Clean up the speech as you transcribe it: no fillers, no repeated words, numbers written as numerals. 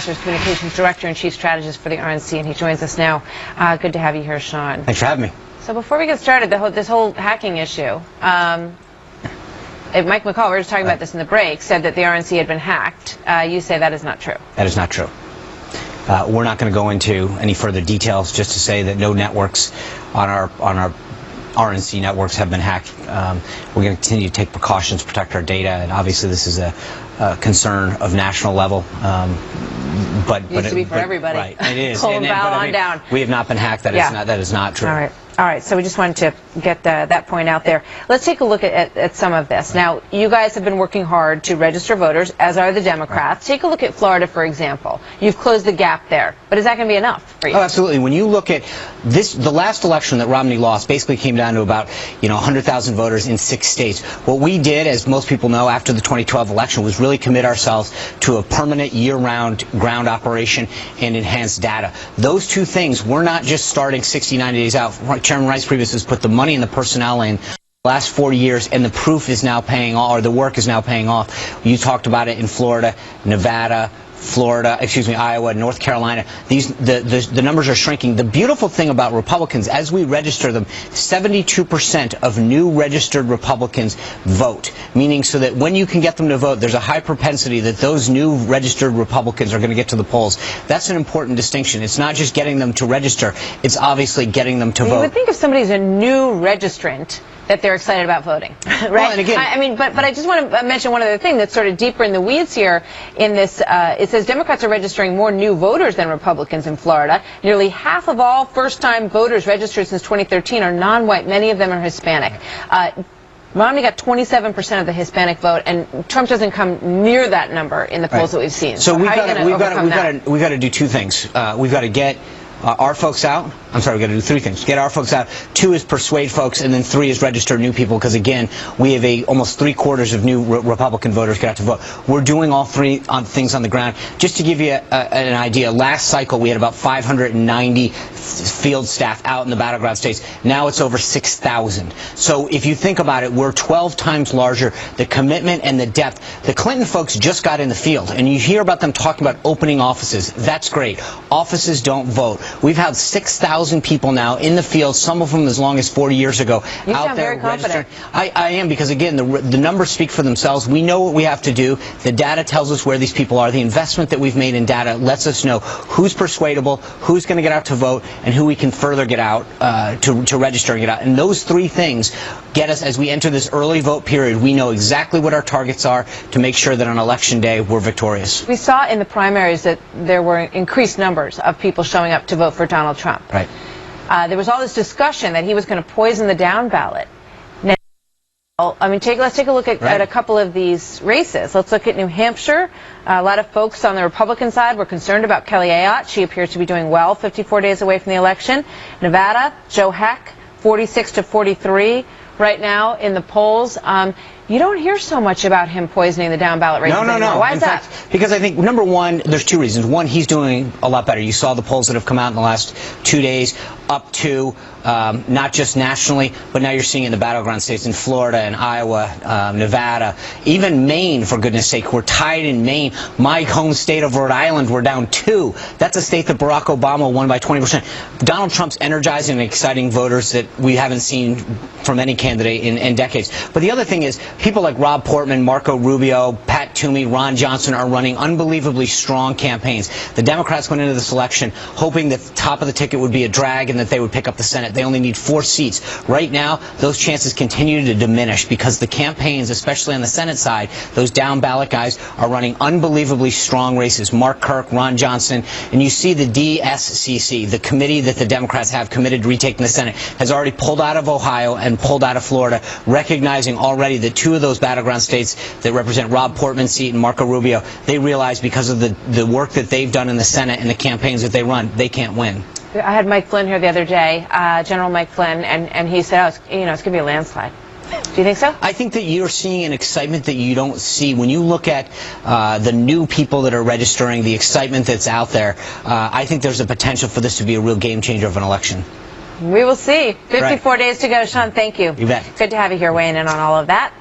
Masters, Communications Director and Chief Strategist for the RNC, and he joins us now. Good to have you here, Sean. Thanks for having me. So before we get started, this whole hacking issue, Mike McCall, we were just talking about this in the break, said that the RNC had been hacked. You say that is not true. That is not true. We're not going to go into any further details, just to say that no networks on our RNC networks have been hacked. We're going to continue to take precautions, protect our data, and obviously this is a concern of national level. But it used to be for everybody. Right, it is. Pull and bow on down. We have not been hacked. That is not true. All right. So we just wanted to get that point out there. Let's take a look at some of this. Now, you guys have been working hard to register voters, as are the Democrats. Take a look at Florida, for example. You've closed the gap there. But is that going to be enough for you? Oh, absolutely. When you look at this, the last election that Romney lost basically came down to about 100,000 voters in 6 states. What we did, as most people know, after the 2012 election was really commit ourselves to a permanent year-round ground operation and enhanced data. Those two things, we're not just starting 60, 90 days out. Chairman Rice previously has put the money in the personnel lane the last 40 years, and the proof is now paying off, or the work is now paying off. You talked about it in Florida, Nevada, Iowa, North Carolina. The numbers are shrinking. The beautiful thing about Republicans, as we register them, 72% of new registered Republicans vote, meaning so that when you can get them to vote, there's a high propensity that those new registered Republicans are going to get to the polls. That's an important distinction. It's not just getting them to register, it's obviously getting them to vote. You would think if somebody's a new registrant that they're excited about voting, right? Well, and again, but I just want to mention one other thing that's sort of deeper in the weeds here. In this, it says Democrats are registering more new voters than Republicans in Florida. Nearly half of all first-time voters registered since 2013 are non-white. Many of them are Hispanic. Romney got 27% of the Hispanic vote, and Trump doesn't come near that number in the polls that we've seen. So we've got to do two things. We've got to get our folks out. I'm sorry, we've got to do three things. Get our folks out. 2 is persuade folks, and then 3 is register new people, because again, we have almost 3/4 of new Republican voters get out to vote. We're doing all three things on the ground. Just to give you an idea, last cycle we had about 590 field staff out in the battleground states. Now it's over 6,000. So if you think about it, we're 12 times larger. The commitment and the depth. The Clinton folks just got in the field, and you hear about them talking about opening offices. That's great. Offices don't vote. We've had 6,000 people now in the field, some of them as long as 40 years ago, you out sound there very confident. registering. I am, because again, the numbers speak for themselves. We know what we have to do. The data tells us where these people are. The investment that we've made in data lets us know who's persuadable, who's going to get out to vote, and who we can further get out to register and get out. And those three things get us, as we enter this early vote period, we know exactly what our targets are to make sure that on election day we're victorious. We saw in the primaries that there were increased numbers of people showing up to vote for Donald Trump. Right. There was all this discussion that he was going to poison the down ballot. Now, let's take a look at a couple of these races. Let's look at New Hampshire. A lot of folks on the Republican side were concerned about Kelly Ayotte. She appears to be doing well, 54 days away from the election. Nevada, Joe Heck, 46 to 43 right now in the polls. You don't hear so much about him poisoning the down ballot races anymore. No. Why is that? Because I think, number one, there's 2 reasons. One, he's doing a lot better. You saw the polls that have come out in the last 2 days, up to not just nationally, but now you're seeing in the battleground states in Florida and Iowa, Nevada, even Maine, for goodness sake. We're tied in Maine. My home state of Rhode Island, we're down 2. That's a state that Barack Obama won by 20%. Donald Trump's energizing and exciting voters that we haven't seen from any candidate in decades. But the other thing is, people like Rob Portman, Marco Rubio, Pat Toomey, Ron Johnson are running unbelievably strong campaigns. The Democrats went into this election hoping that the top of the ticket would be a drag and that they would pick up the Senate. They only need 4 seats. Right now, those chances continue to diminish because the campaigns, especially on the Senate side, those down ballot guys are running unbelievably strong races. Mark Kirk, Ron Johnson, and you see the DSCC, the committee that the Democrats have committed to retaking the Senate, has already pulled out of Ohio and pulled out of Florida, recognizing already that 2 of those battleground states that represent Rob Portman's seat and Marco Rubio, they realize because of the work that they've done in the Senate and the campaigns that they run, they can't win. I had Mike Flynn here the other day, General Mike Flynn, and he said, it's going to be a landslide. Do you think so? I think that you're seeing an excitement that you don't see. When you look at the new people that are registering, the excitement that's out there, I think there's a potential for this to be a real game changer of an election. We will see. 54 days to go. Sean, thank you. You bet. Good to have you here weighing in on all of that.